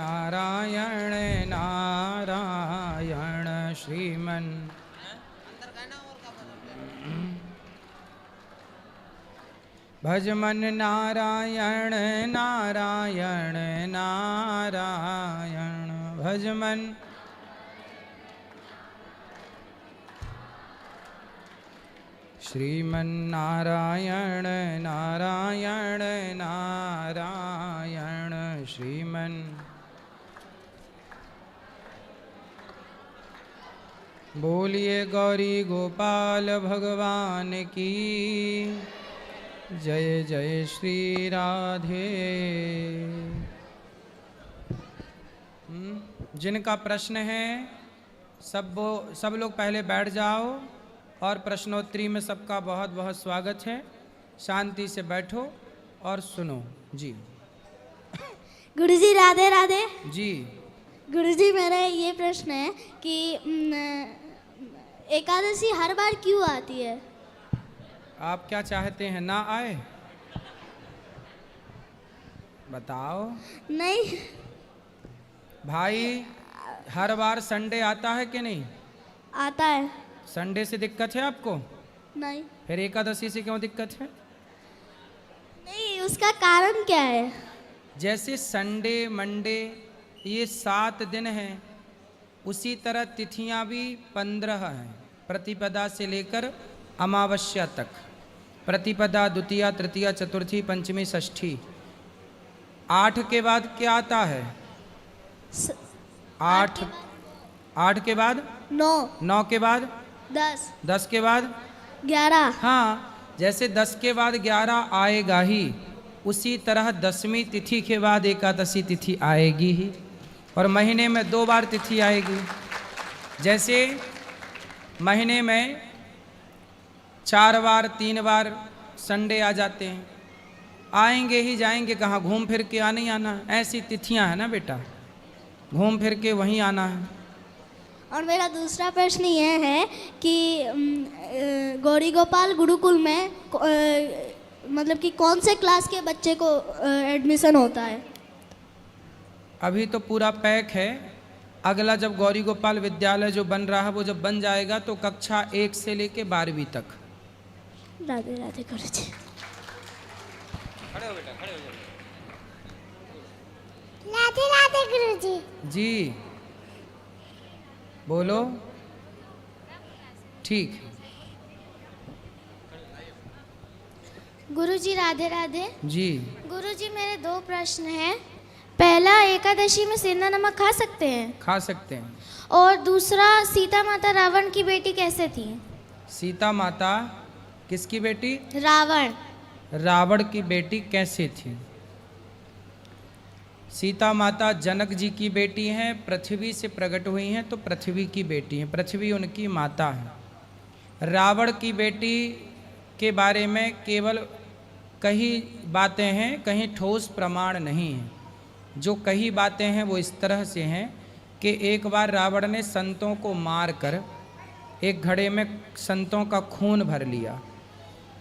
नारायण नारायण श्रीमन भज मन नारायण नारायण नारायण भज मन श्रीमन्नारायण नारायण नारायण श्रीमन् बोलिए गौरी गोपाल भगवान की जय जय श्री राधे। जिनका प्रश्न है सब लोग पहले बैठ जाओ और प्रश्नोत्तरी में सबका बहुत बहुत स्वागत है। शांति से बैठो और सुनो जी। गुरुजी राधे राधे जी। गुरुजी मेरा ये प्रश्न है कि एकादशी हर बार क्यों आती है? आप क्या चाहते हैं ना आए? बताओ। नहीं भाई, हर बार संडे आता है कि नहीं? आता है। संडे से दिक्कत है आपको? नहीं। फिर एकादशी से क्यों दिक्कत है? नहीं, उसका कारण क्या है? जैसे संडे मंडे ये 7 दिन हैं, उसी तरह तिथियां भी 15 हैं, प्रतिपदा से लेकर अमावस्या तक। प्रतिपदा, द्वितीया, तृतीया, चतुर्थी, पंचमी, षष्ठी। 8 के बाद क्या आता है? 8 के बाद 9 के बाद 10 के बाद 11। हाँ, जैसे 10 के बाद 11 आएगा ही, उसी तरह 10वीं तिथि के बाद एकादशी तिथि आएगी ही। और महीने में 2 बार तिथि आएगी। जैसे महीने में 4 बार 3 बार संडे आ जाते हैं, आएंगे ही जाएंगे कहाँ, घूम फिर के आने ही आना। ऐसी तिथियां हैं ना बेटा, घूम फिर के वहीं आना है। और मेरा दूसरा प्रश्न यह है कि गौरी गोपाल गुरुकुल में मतलब कि कौन से क्लास के बच्चे को एडमिशन होता है? अभी तो पूरा पैक है। अगला जब गौरी गोपाल विद्यालय जो बन रहा है वो जब बन जाएगा तो कक्षा 1 से लेके 12वीं तक। राधे राधे गुरुजी। खड़े हो बेटा, खड़े हो जाओ। राधे राधे गुरुजी। जी बोलो। ठीक। गुरुजी राधे राधे। जी। गुरुजी मेरे 2 प्रश्न हैं। पहला, एकादशी में सेंधा नमक खा सकते हैं? खा सकते हैं। और दूसरा, सीता माता रावण की बेटी कैसे थी? सीता माता किसकी बेटी? रावण। रावण की बेटी कैसे थी? सीता माता जनक जी की बेटी हैं, पृथ्वी से प्रकट हुई हैं तो पृथ्वी की बेटी हैं, पृथ्वी उनकी माता है। रावण की बेटी के बारे में केवल कई बातें हैं, कहीं ठोस प्रमाण नहीं है। जो कई बातें हैं वो इस तरह से हैं कि एक बार रावण ने संतों को मारकर एक घड़े में संतों का खून भर लिया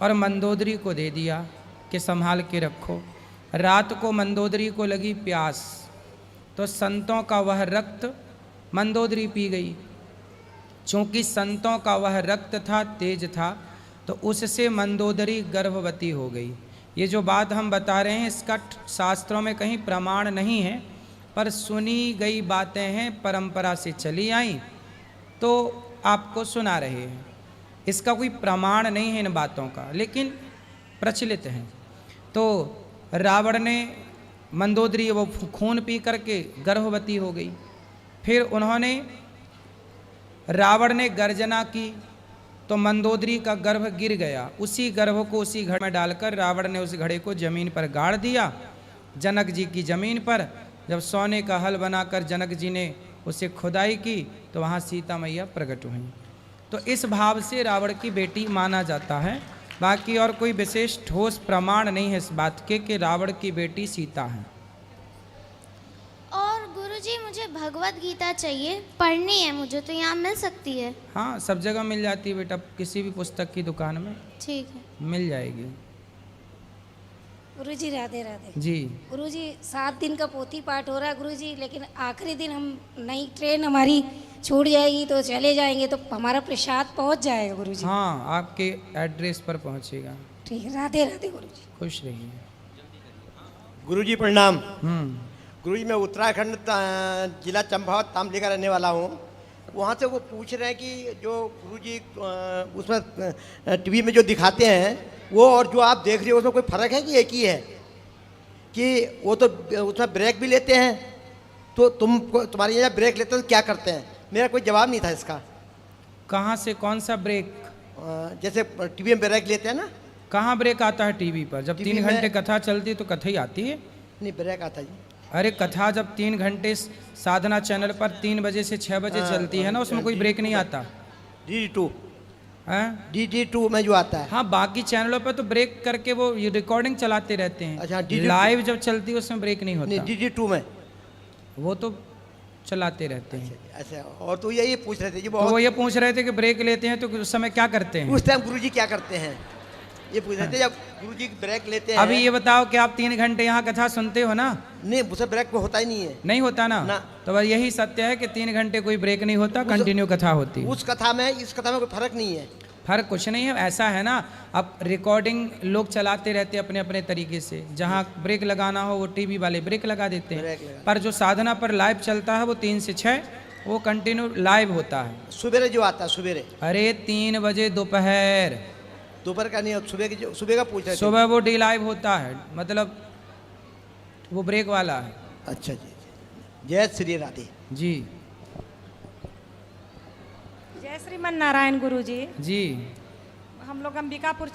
और मंदोदरी को दे दिया कि संभाल के रखो। रात को मंदोदरी को लगी प्यास तो संतों का वह रक्त मंदोदरी पी गई। चूँकि संतों का वह रक्त था, तेज था, तो उससे मंदोदरी गर्भवती हो गई। ये जो बात हम बता रहे हैं इसका शास्त्रों में कहीं प्रमाण नहीं है, पर सुनी गई बातें हैं, परंपरा से चली आई तो आपको सुना रहे हैं। इसका कोई प्रमाण नहीं है इन बातों का, लेकिन प्रचलित हैं। तो रावण ने मंदोदरी वो खून पी करके गर्भवती हो गई। फिर उन्होंने रावण ने गर्जना की तो मंदोदरी का गर्भ गिर गया। उसी गर्भ को उसी घड़े में डालकर रावण ने उस घड़े को जमीन पर गाड़ दिया, जनक जी की जमीन पर। जब सोने का हल बनाकर जनक जी ने उसे खुदाई की तो वहाँ सीता मैया प्रकट हुई। तो इस भाव से रावण की बेटी माना जाता है। बाकी और कोई विशेष ठोस प्रमाण नहीं है इस बात के कि रावण की बेटी सीता है। और गुरुजी मुझे भगवत गीता चाहिए, पढ़नी है मुझे, तो यहाँ मिल सकती है? हाँ, सब जगह मिल जाती है बेटा, किसी भी पुस्तक की दुकान में ठीक है, मिल जाएगी। गुरुजी राधे राधे। जी। गुरुजी 7 दिन का पोथी पाठ हो रहा है गुरुजी, लेकिन आखिरी दिन हम नई ट्रेन हमारी छूट जाएगी तो चले जाएंगे, तो हमारा प्रसाद पहुंच जाएगा गुरुजी। हाँ, आपके एड्रेस पर पहुंचेगा। ठीक है, राधे राधे गुरुजी। खुश रहिए। गुरुजी प्रणाम। हम्म। गुरुजी मैं उत्तराखंड जिला चंपावत तामली का रहने वाला हूँ। वहाँ से वो पूछ रहे हैं कि जो गुरुजी उसमें टीवी में जो दिखाते हैं वो और जो आप देख रहे हो उसमें कोई फ़र्क है कि एक ही है? कि वो तो उसमें ब्रेक भी लेते हैं, तो तुम्हारे यहाँ ब्रेक लेते हैं तो क्या करते हैं? मेरा कोई जवाब नहीं था इसका। कहाँ से कौन सा ब्रेक? जैसे टीवी में ब्रेक लेते हैं ना। कहाँ ब्रेक आता है टीवी पर? जब टीवी 3 घंटे में- कथा चलती है तो कथा ही आती है। नहीं, ब्रेक आता जी। अरे कथा जब 3 घंटे साधना चैनल पर 3 बजे से 6 बजे चलती है ना, उसमें कोई ब्रेक नहीं आता। DD2 हैं? DD2 में जो आता है। हाँ, बाकी चैनलों पर तो ब्रेक करके वो ये रिकॉर्डिंग चलाते रहते अच्छा, हैं। DD2 लाइव जब चलती है उसमें ब्रेक नहीं नहीं, होता। DD2 में वो तो चलाते रहते हैं। अच्छा। और तो यही पूछ रहे थे जी तो वो बहुत। ये पूछ रहे थे कि ब्रेक लेते हैं तो उस समय क्या करते हैं? उस टाइम गुरुजी क्या करते हैं ये पूछ रहे थे। जब गुरुजी ब्रेक लेते हैं। अभी ये बताओ कि आप 3 घंटे यहाँ कथा सुनते हो ना? नहीं, मुझसे ब्रेक में होता ही नहीं है। नहीं होता ना? ना। तो बस यही सत्य है कि 3 घंटे कोई ब्रेक नहीं होता, कंटिन्यू कथा होती है। उस कथा में इस कथा में कोई फर्क नहीं है। फर्क कुछ नहीं है। ऐसा है ना, अब रिकॉर्डिंग लोग चलाते रहते हैं अपने अपने तरीके से। जहाँ ब्रेक लगाना हो वो टीवी वाले ब्रेक लगा देते हैं, ब्रेक लगा। पर जो साधना पर लाइव चलता है वो 3 से 6 वो कंटिन्यू लाइव होता है। सुबेरे जो आता है सवेरे, अरे 3 बजे दोपहर, दोपहर का नहीं, सुबह का पूछ रहे थे। सुबह वो डी लाइव होता है, मतलब वो ब्रेक वाला है। अच्छा जी। जय श्री राधे जी। जय श्रीमन नारायण गुरु जी। जी हम लोग अंबिकापुर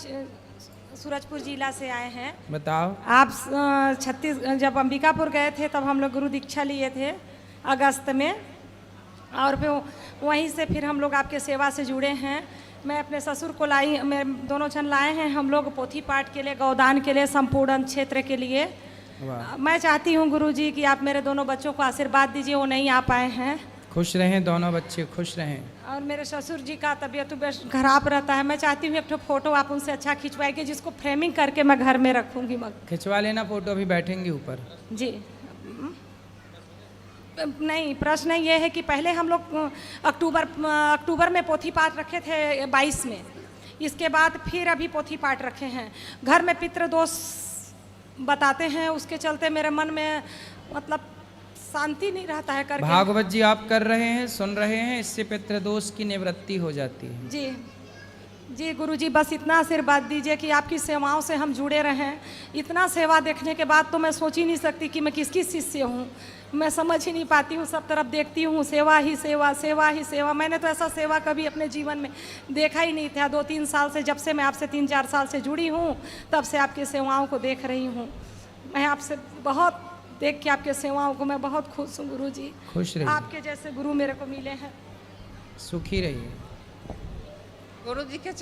सूरजपुर जिला से आए हैं। बताओ। आप जब अंबिकापुर गए थे तब हम लोग गुरु दीक्षा लिए थे अगस्त में, और फिर वहीं से फिर हम लोग आपके सेवा से जुड़े हैं। मैं अपने ससुर को लाई, मैं दोनों जन लाए हैं हम लोग पोथी पाठ के लिए, गौदान के लिए, संपूर्ण क्षेत्र के लिए। वाह। मैं चाहती हूँ गुरुजी कि आप मेरे दोनों बच्चों को आशीर्वाद दीजिए, वो नहीं आ पाए हैं। खुश रहें, दोनों बच्चे खुश रहें। और मेरे ससुर जी का तबीयत खराब रहता है। मैं चाहती हूँ एक ठो फोटो आप उनसे अच्छा खिंचवाएंगे जिसको फ्रेमिंग करके मैं घर में रखूँगी। खिंचवा लेना फोटो, अभी बैठेंगे ऊपर। जी। नहीं, प्रश्न ये है कि पहले हम लोग अक्टूबर में पोथी पाठ रखे थे 22 में, इसके बाद फिर अभी पोथी पाठ रखे हैं। घर में पितृदोष बताते हैं, उसके चलते मेरे मन में मतलब शांति नहीं रहता है करके। भागवत जी आप कर रहे हैं, सुन रहे हैं, इससे पितृदोष की निवृत्ति हो जाती है। जी जी गुरुजी, बस इतना आशीर्वाद दीजिए कि आपकी सेवाओं से हम जुड़े रहें। इतना सेवा देखने के बाद तो मैं सोच ही नहीं सकती कि मैं किसकी शिष्य हूँ। मैं समझ ही नहीं पाती हूँ, सब तरफ देखती हूँ सेवा ही सेवा, सेवा ही सेवा। मैंने तो ऐसा सेवा कभी अपने जीवन में देखा ही नहीं था। 2-3 साल से, जब से मैं आपसे 3-4 साल से जुड़ी हूँ, तब से आपकी सेवाओं को देख रही हूँ। मैं आपसे बहुत देख के आपके सेवाओं को मैं बहुत खुश हूँ गुरुजी। खुश रहिए, आपके जैसे गुरु मेरे को मिले हैं। सुखी रहिए। गुरुजी के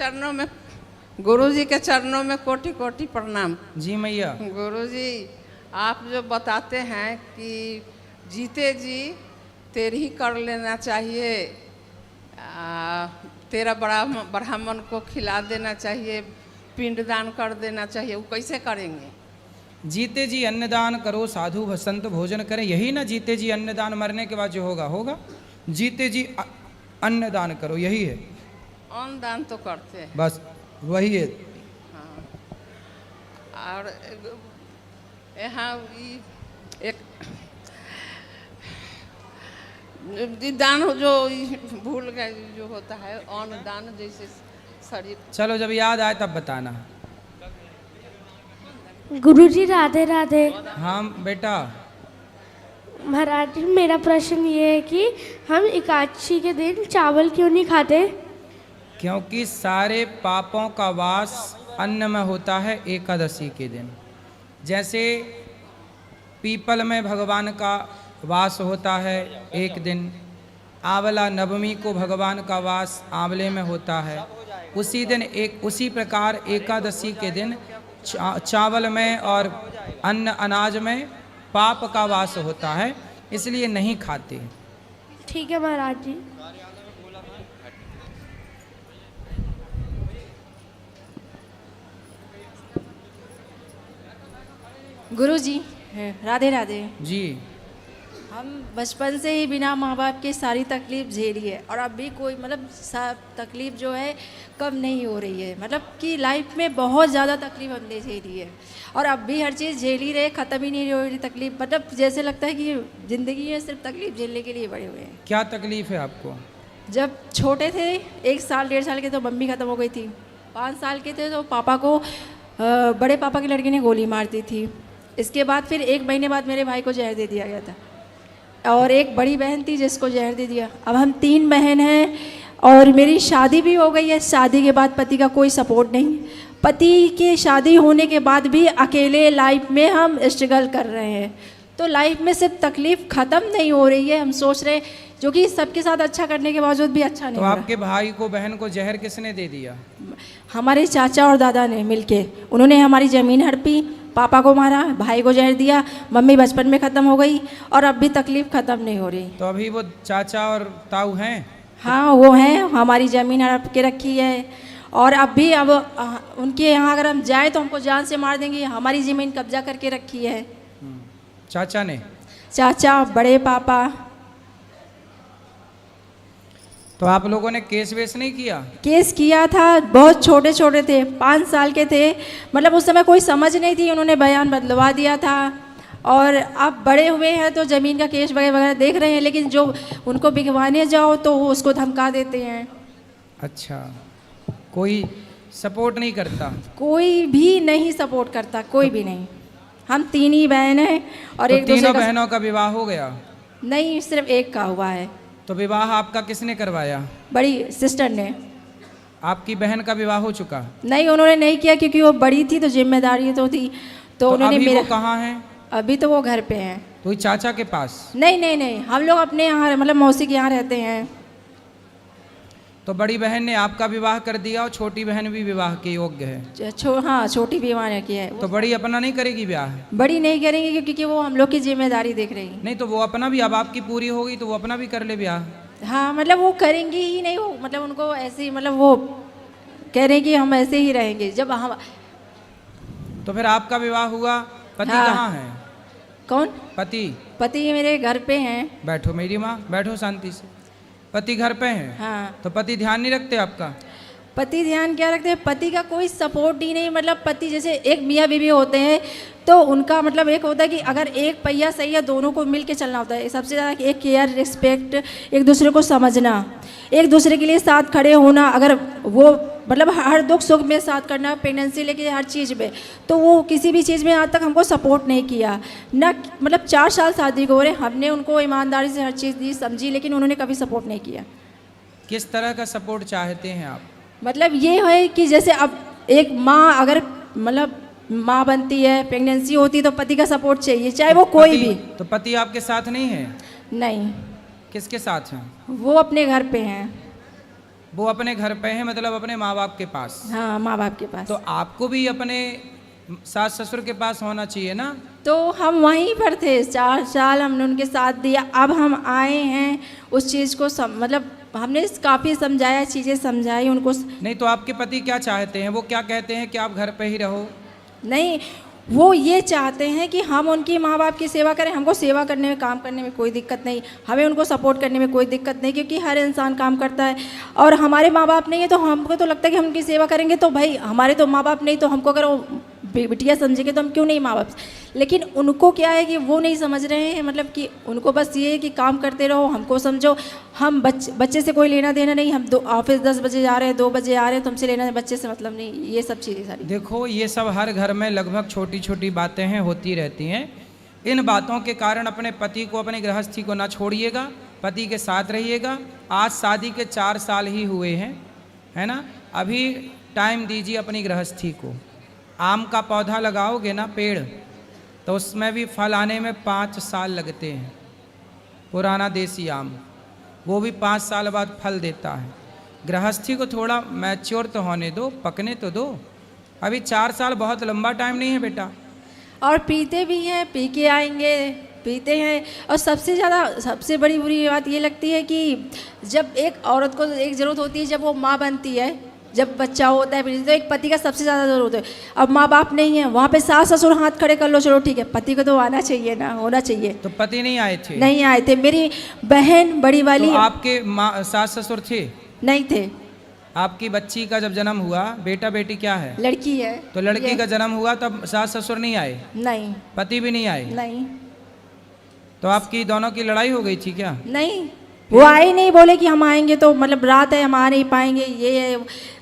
चरणों में कोटि कोटि प्रणाम। जी मैया। गुरुजी, आप जो बताते हैं कि जीते जी तेरी ही कर लेना चाहिए, तेरा ब्राह्मण को खिला देना चाहिए, पिंडदान कर देना चाहिए, वो कैसे करेंगे? जीते जी अन्नदान करो, साधु भसंत भोजन करें, यही ना जीते जी अन्नदान। मरने के बाद जो होगा होगा। जीते जी अन्नदान करो, यही है। अन्न दान तो करते हैं, बस वही है। हाँ। और यहाँ एक दान जो भूल गए जो होता है, अन्न दान जैसे शरीर। चलो जब याद आए तब बताना। गुरुजी राधे राधे। हाँ बेटा। महाराज जी, मेरा प्रश्न ये है कि हम एकादशी के दिन चावल क्यों नहीं खाते? क्योंकि सारे पापों का वास अन्न में होता है एकादशी के दिन। जैसे पीपल में भगवान का वास होता है एक दिन, आंवला नवमी को भगवान का वास आंवले में होता है, उसी दिन उसी प्रकार एकादशी के दिन चावल में और अन्न अनाज में पाप का वास होता है, इसलिए नहीं खाते। ठीक है महाराज जी। गुरुजी, राधे राधे। जी। हम बचपन से ही बिना माँ बाप के सारी तकलीफ़ झेली है और अब भी कोई मतलब सब तकलीफ़ जो है कम नहीं हो रही है। मतलब कि लाइफ में बहुत ज़्यादा तकलीफ़ हमने झेली है और अब भी हर चीज़ झेल ही रहे, ख़त्म ही नहीं हो रही तकलीफ़। मतलब जैसे लगता है कि ज़िंदगी में सिर्फ तकलीफ़ झेलने के लिए बड़े हुए हैं। क्या तकलीफ़ है आपको? जब छोटे थे 1 साल 1.5 साल के तो मम्मी ख़त्म हो गई थी। 5 साल के थे तो पापा को बड़े पापा की लड़की ने गोली मार दी थी। इसके बाद फिर 1 महीने बाद मेरे भाई को जहर दे दिया गया था और एक बड़ी बहन थी जिसको जहर दे दिया। अब हम 3 बहन हैं और मेरी शादी भी हो गई है। शादी के बाद पति का कोई सपोर्ट नहीं। पति की शादी होने के बाद भी अकेले लाइफ में हम स्ट्रगल कर रहे हैं। तो लाइफ में सिर्फ तकलीफ़ ख़त्म नहीं हो रही है। हम सोच रहे जो कि सबके साथ अच्छा करने के बावजूद भी अच्छा नहीं तो हो रहा। आपके भाई को बहन को जहर किसने दे दिया? हमारे चाचा और दादा ने मिलके, उन्होंने हमारी ज़मीन हड़पी, पापा को मारा, भाई को जहर दिया, मम्मी बचपन में ख़त्म हो गई और अब भी तकलीफ़ ख़त्म नहीं हो रही। तो अभी वो चाचा और ताऊ हैं? हाँ वो हैं, हमारी ज़मीन हड़प के रखी है और अब भी अब उनके यहाँ अगर हम जाए तो हमको जान से मार देंगे। हमारी ज़मीन कब्जा करके रखी है चाचा ने? चाचा, बड़े पापा। तो आप लोगों ने केस वेस नहीं किया? केस किया था, बहुत छोटे छोटे थे, 5 साल के थे। मतलब उस समय कोई समझ नहीं थी, उन्होंने बयान बदलवा दिया था और अब बड़े हुए हैं तो ज़मीन का केस वगैरह देख रहे हैं, लेकिन जो उनको बिगवाने जाओ तो वो उसको धमका देते हैं। अच्छा, कोई सपोर्ट नहीं करता? कोई भी नहीं सपोर्ट करता, कोई भी नहीं। हम 3 ही बहन हैं और तो एक दूसरे तीनों का बहनों का विवाह हो गया? नहीं, सिर्फ एक का हुआ है। तो विवाह आपका किसने करवाया? बड़ी सिस्टर ने। आपकी बहन का विवाह हो चुका? नहीं, उन्होंने नहीं किया क्योंकि वो बड़ी थी तो जिम्मेदारी तो थी। तो उन्होंने अभी मेरा वो कहाँ हैं? अभी तो वो घर पे हैं। तो ये चाचा के पास? नहीं नहीं नहीं, हम लोग अपने यहाँ मतलब मौसी के यहाँ रहते हैं। तो बड़ी बहन ने आपका विवाह कर दिया और छोटी बहन भी विवाह के योग्य है? हाँ, छोटी भी वहाँ की है। तो बड़ी अपना नहीं करेगी ब्याह? बड़ी नहीं करेंगे क्योंकि वो हम लोग की जिम्मेदारी देख रही है। नहीं तो वो अपना भी, अब आपकी पूरी हो गई तो वो अपना भी कर ले ब्याह। हाँ मतलब वो करेंगी ही नहीं, वो मतलब उनको ऐसे ही, मतलब वो कह रहे हैं कि हम ऐसे ही रहेंगे जब हम। तो फिर आपका विवाह हुआ, पति हाँ। कहाँ है? कौन? पति? पति मेरे घर पे हैं। बैठो मेरी माँ, बैठो शांति से। पति घर पे हैं? हाँ। तो पति ध्यान नहीं रखते आपका? पति ध्यान क्या रखते हैं? पति का कोई सपोर्ट ही नहीं। मतलब पति जैसे एक मियाँ बीवी होते हैं तो उनका मतलब एक होता है कि अगर एक पहिया सही है, दोनों को मिल के चलना होता है। सबसे ज़्यादा एक केयर, रिस्पेक्ट, एक दूसरे को समझना, एक दूसरे के लिए साथ खड़े होना। अगर वो मतलब हर दुख सुख में साथ करना, प्रेगनेंसी लेके हर चीज़ में, तो वो किसी भी चीज़ में आज तक हमको सपोर्ट नहीं किया ना। मतलब 4 साल शादी को हो रहे, हमने उनको ईमानदारी से हर चीज़ दी, समझी, लेकिन उन्होंने कभी सपोर्ट नहीं किया। किस तरह का सपोर्ट चाहते हैं आप? मतलब ये है कि जैसे अब एक माँ अगर मतलब माँ बनती है, प्रेगनेंसी होती है तो पति का सपोर्ट चाहिए, चाहे वो कोई भी। तो पति आपके साथ नहीं है? नहीं। किसके साथ हैं? वो अपने घर पे हैं। वो अपने घर पे हैं, मतलब अपने माँ बाप के पास? हाँ, माँ बाप के पास। तो आपको भी अपने सास ससुर के पास होना चाहिए ना? तो हम वहीं पर थे, 4 साल हमने उनके साथ दिया। अब हम आए हैं उस चीज़ को मतलब हमने काफ़ी समझाया, चीज़ें समझाई उनको। नहीं तो आपके पति क्या चाहते हैं? वो क्या कहते हैं कि आप घर पे ही रहो? नहीं, वो ये चाहते हैं कि हम उनकी माँ बाप की सेवा करें। हमको सेवा करने में, काम करने में कोई दिक्कत नहीं, हमें उनको सपोर्ट करने में कोई दिक्कत नहीं, क्योंकि हर इंसान काम करता है और हमारे माँ बाप नहीं है तो हमको तो लगता है कि हम उनकी सेवा करेंगे। तो भाई हमारे तो माँ बाप नहीं, तो हमको अगर वो बिटिया समझेंगे तो हम क्यों नहीं माँ बाप। लेकिन उनको क्या है कि वो नहीं समझ रहे हैं, मतलब कि उनको बस ये है कि काम करते रहो, हमको समझो। हम बच्चे से कोई लेना देना नहीं। हम ऑफिस 10 बजे जा रहे हैं, 2 बजे आ रहे हैं, तुमसे लेना बच्चे से मतलब नहीं। ये सब चीज़ें सारी, देखो ये सब हर घर में लगभग छोटी छोटी बातें हैं, होती रहती हैं। इन बातों के कारण अपने पति को, अपनी गृहस्थी को ना छोड़िएगा, पति के साथ रहिएगा। आज शादी के 4 साल ही हुए हैं, है ना? अभी टाइम दीजिए अपनी गृहस्थी को। आम का पौधा लगाओगे ना, पेड़, तो उसमें भी फल आने में 5 साल लगते हैं। पुराना देसी आम, वो भी 5 साल बाद फल देता है। गृहस्थी को थोड़ा मैच्योर तो होने दो, पकने तो दो। अभी 4 साल बहुत लंबा टाइम नहीं है बेटा। और पीते भी हैं, पी के आएंगे, पीते हैं। और सबसे बड़ी बुरी बात ये लगती है कि जब एक औरत को एक ज़रूरत होती है, जब वो माँ बनती है, जब बच्चा होता है फिर तो एक पति का सबसे ज़्यादा ज़रूरत है। अब माँ बाप नहीं है, वहाँ पे सास ससुर हाथ खड़े कर लो, चलो ठीक है, पति को तो आना चाहिए ना, होना चाहिए। तो पति नहीं आए थे? नहीं आए थे। मेरी बहन बड़ी वाली तो आपके सास ससुर थे? नहीं थे। आपकी बच्ची का जब जन्म हुआ, बेटा बेटी क्या है? लड़की है। तो लड़की का जन्म हुआ तब सास ससुर नहीं आए? नहीं। पति भी नहीं आए? नहीं। तो आपकी दोनों की लड़ाई हो गई थी क्या? नहीं, वो आए नहीं, बोले कि हम आएंगे तो मतलब रात है हम आ नहीं पाएंगे, ये है,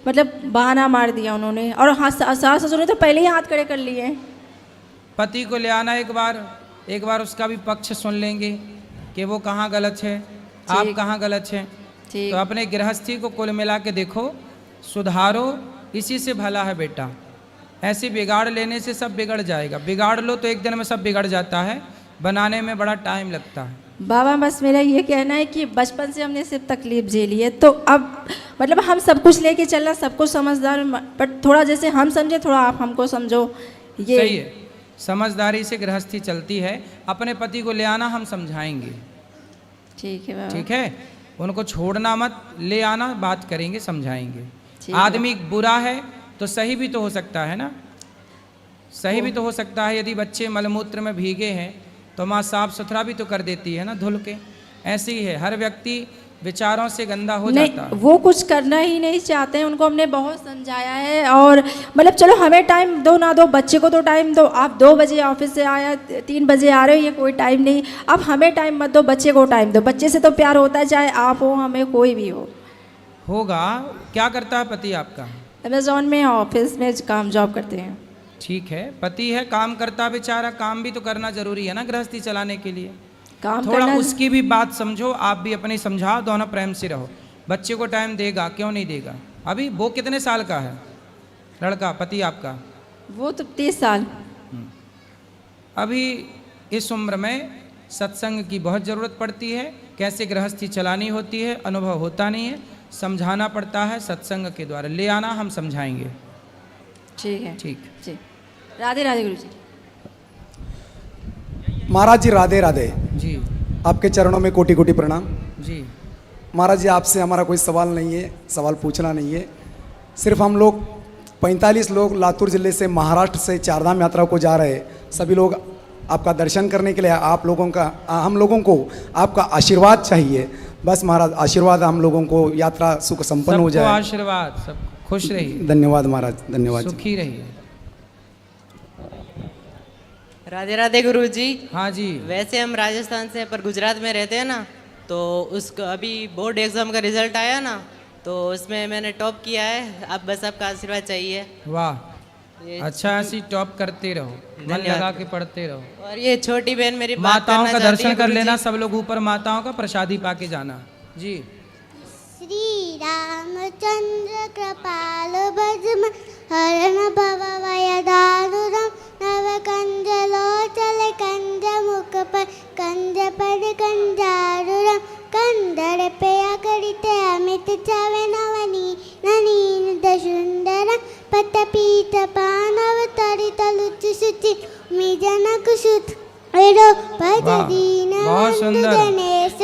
मतलब बहाना मार दिया उन्होंने। और हाँ, सास ससुर ने तो पहले ही हाथ खड़े कर लिए। पति को ले आना एक बार उसका भी पक्ष सुन लेंगे कि वो कहाँ गलत है, आप कहाँ गलत हैं। तो अपने गृहस्थी को कुल मिला के देखो, सुधारो, इसी से भला है बेटा। ऐसे बिगाड़ लेने से सब बिगड़ जाएगा। बिगाड़ लो तो एक दिन में सब बिगड़ जाता है, बनाने में बड़ा टाइम लगता है। बाबा बस मेरा ये कहना है कि बचपन से हमने सिर्फ तकलीफ झेली है, तो अब मतलब हम सब कुछ लेके चलना, सब कुछ समझदार, बट थोड़ा जैसे हम समझे थोड़ा आप हमको समझो। ये सही है, समझदारी से गृहस्थी चलती है। अपने पति को ले आना, हम समझाएंगे। ठीक है बाबा। ठीक है, उनको छोड़ना मत, ले आना, बात करेंगे, समझाएंगे। आदमी बुरा है तो सही भी तो हो सकता है ना, सही भी तो हो सकता है। यदि बच्चे मलमूत्र में भीगे हैं तो माँ साफ सुथरा भी तो कर देती है ना, धुल के। ऐसे ही है, हर व्यक्ति विचारों से गंदा हो जाता है। वो कुछ करना ही नहीं चाहते हैं, उनको हमने बहुत समझाया है। और मतलब चलो हमें टाइम दो ना दो, बच्चे को तो टाइम दो। आप 2 बजे ऑफिस से आया, 3 बजे आ रहे हो, ये कोई टाइम नहीं। अब हमें टाइम मत दो, बच्चे को टाइम दो। बच्चे से तो प्यार होता है, चाहे आप हो, हमें कोई भी हो। होगा। क्या करता है पति आपका? अमेजोन में ऑफिस में काम जॉब करते हैं। ठीक है, पति है, काम करता बेचारा, काम भी तो करना जरूरी है ना गृहस्थी चलाने के लिए। काम थोड़ा करना उसकी भी बात समझो, आप भी अपनी समझाओ, दोनों प्रेम से रहो। बच्चे को टाइम देगा, क्यों नहीं देगा? अभी वो कितने साल का है लड़का पति आपका? वो तो 30 साल। अभी इस उम्र में सत्संग की बहुत ज़रूरत पड़ती है। कैसे गृहस्थी चलानी होती है, अनुभव होता नहीं है, समझाना पड़ता है सत्संग के द्वारा। ले आना, हम समझाएंगे। ठीक है। ठीक जी, राधे राधे गुरु जी। महाराज जी राधे राधे जी। आपके चरणों में कोटि कोटि प्रणाम। जी महाराज जी, आपसे हमारा कोई सवाल नहीं है, सवाल पूछना नहीं है। सिर्फ हम लोग 45 लोग लातूर ज़िले से महाराष्ट्र से चारधाम यात्रा को जा रहे हैं। सभी लोग आपका दर्शन करने के लिए, आप लोगों का, हम लोगों को आपका आशीर्वाद चाहिए। बस महाराज, आशीर्वाद हम लोगों को, यात्रा सुख संपन्न हो जाए। आशीर्वाद, सब खुश रहिए। धन्यवाद महाराज, धन्यवाद। सुखी रहिए। राधे राधे गुरु जी। हाँ जी। वैसे हम राजस्थान से पर गुजरात में रहते हैं ना, तो उसको अभी बोर्ड एग्जाम का रिजल्ट आया ना, तो उसमें मैंने टॉप किया है। अब बस आपका आशीर्वाद चाहिए। वाह, अच्छा, ऐसी टॉप करते रहो, मन लगा के पढ़ते रहो। और ये छोटी बहन मेरी माताओं का दर्शन कर लेना, सब लोग ऊपर माताओं का प्रसादी पाके जाना। जी। श्री रामचंद्र कृपाल भजम हरण भव वयदारुरम नव कंज लोचल कंज मुख पर कंज पद कंजारुरम कंदर पे अकड़ित अमित छवे नवनी ननीन दशुंदर पत पीत पानव तरित लुच सुचि मी जनक सुत एरो पद दीन गणेश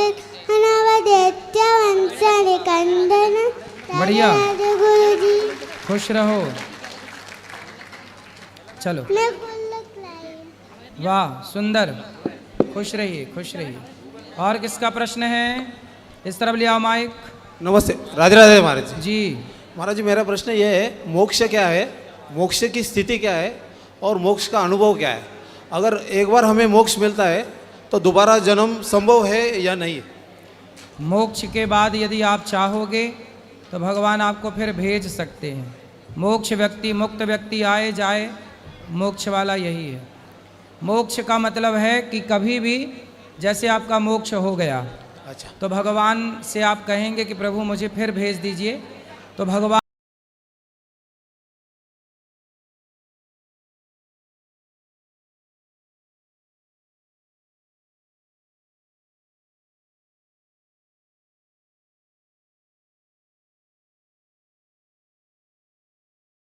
नवदैत्य वंशल कंदन। बढ़िया, गुरु जी खुश रहो। चलो, वाह, सुंदर, खुश रहिए, खुश रहिए। और किसका प्रश्न है? इस तरफ ले आओ माइक। नमस्ते, राधे राधे महाराज जी। जी महाराज जी, मेरा प्रश्न ये है, मोक्ष क्या है, मोक्ष की स्थिति क्या है और मोक्ष का अनुभव क्या है? अगर एक बार हमें मोक्ष मिलता है तो दोबारा जन्म संभव है या नहीं? मोक्ष के बाद यदि आप चाहोगे तो भगवान आपको फिर भेज सकते हैं। मोक्ष व्यक्ति, मुक्त व्यक्ति आए जाए, मोक्ष वाला यही है। मोक्ष का मतलब है कि कभी भी जैसे आपका मोक्ष हो गया, अच्छा, तो भगवान से आप कहेंगे कि प्रभु मुझे फिर भेज दीजिए, तो भगवान